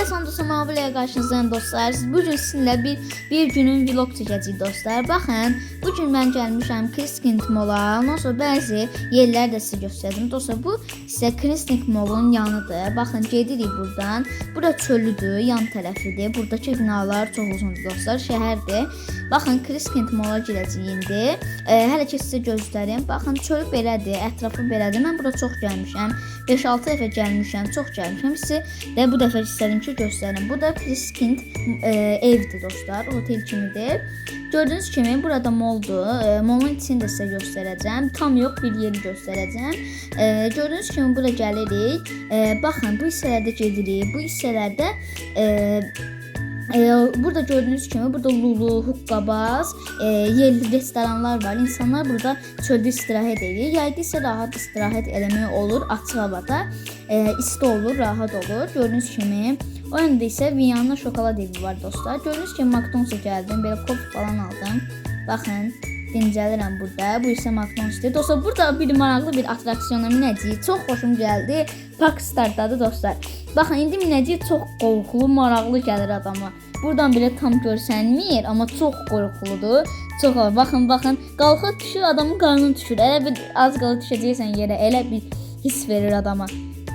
Salam dostlar, Mavilə qarşınızdayım dostlar. Bugün sizinlə bir günün vlog çəkəcəyik dostlar. Baxın, bugün mən gəlmişəm Krisking Mola. Ondan sonra bəzi yerləri də sizə göstərdim. Dostlar, bu isə Krisking Molun yanıdır. Baxın, gedirik buradan. Bura çölüdür, yan tərəfidir. Buradakı binalar çox uzundur dostlar, şəhərdir. Baxın, Krisking Mola girəcəyik indi. Hələ ki sizə göstərim. Baxın, çölü belədir, ətrafı belədir. Mən bura çox gəlmişəm. 5-6 dəfə gəlmişəm, çox gəlmişəm. Sizə də bu dəfə istədim ki göstərim. Bu da Krisking evdir dostlar, otel kimidir. Gördüyünüz kimi burada moldur. Molun içini də sizə göstərəcəm. Tam yox, bir yeri göstərəcəm. Gördüyünüz kimi bura gəlirik. Baxın, bu hissələrdə gedirik. Bu hissələrdə burada gördüğünüz kimi burada lulu, hukkabaz, yerli restoranlar var. İnsanlar burada çöldə istirahət edir. Yayda isə rahat istirahət eləmək olur açıq havada. İsti olur, rahat olur. Gördüyünüz kimi o yanda isə Viyana şokolad evi var dostlar. Gördüyünüz kimi McDonald's-a gəldim. Belə kofi falan aldım. Baxın, dincəlirəm burada. Bu isə McDonald's-dir. Dostlar, burada bir maraqlı bir atraksiyona minəcəyik. Çox xoşum gəldi. Parkstardadır dostlar. Baxın, indi minəcəyik, çox qorxulu, maraqlı gəlir adama. Buradan belə tam görsənmir, amma çox qorxuludur. Çox olur. Baxın, qalxır düşür, adamın qarnını düşür. Elə bir az qala düşəcəksən yerə, elə bir hiss verir adama.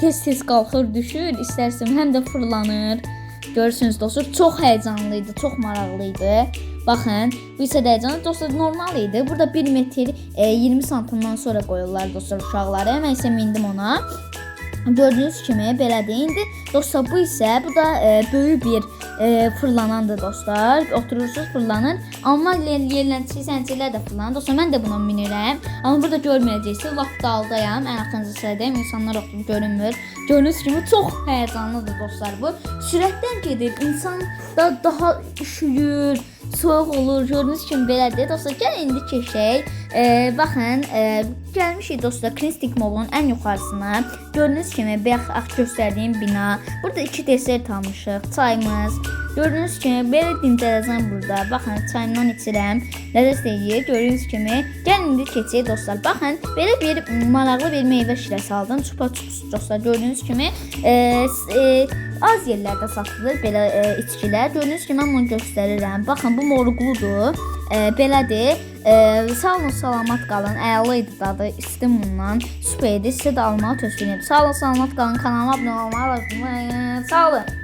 Tez qalxır, düşür, istərsən həm də fırlanır. Görürsünüz dostlar, çox həyəcanlı idi, çox maraqlı idi. Baxın, bu isə dəyəcənə dostlar normal idi. Burada 1 metr 20 santimdən sonra qoyurlar dostlar uşaqları. Mən isə mindim ona. Gördüyünüz kimi belədir. İndi dostlar bu isə bu da böyük bir fırlanandır dostlar. Oturursunuz, fırlanır. Amma yerlənçi səncələr də fırlanır. Dostlar, mən də buna minirəm. Amma burada görməyəcəksiniz. Lap daldayam. Ən axırıncı sırədəyim. İnsanlar oturub görünmür. Gördüyünüz kimi çox həyəcanlıdır dostlar bu. Sürətdən gedir. İnsan da daha üşüyür. Soğuk olur. Gördüyünüz kimi belədir. Dostlar, gəlin indi keçək. Baxın, gəlmişik dostlar Kristing Molun ən yuxarısına. Gördüyünüz kimi bayaq göstərdiyim bina. Burada 2 desert almışıq. Çayımız. Gördüyünüz kimi belə dincələcəm burada. Baxın, çayımdan içirəm. Ləzzət eləyir. Gördüyünüz kimi. Gəlin indi keçək dostlar. Baxın, belə bir maraqlı bir meyvə şirəsi aldım. Çupa çups dostlar. Gördüyünüz kimi az yerlərdə satılır belə içkilər. Gördüyünüz kimi mən bunu göstərirəm. Baxın, bu morqludur. Belədir. Sağ olun, salamat qalın. Əla idi dadı. İstim bundan. Süper idi. Sizə də almağı tövsiyə edirəm. Sağ olun, salamat qalın. Kanalıma abunə olmağı unutmayın. Sağ olun.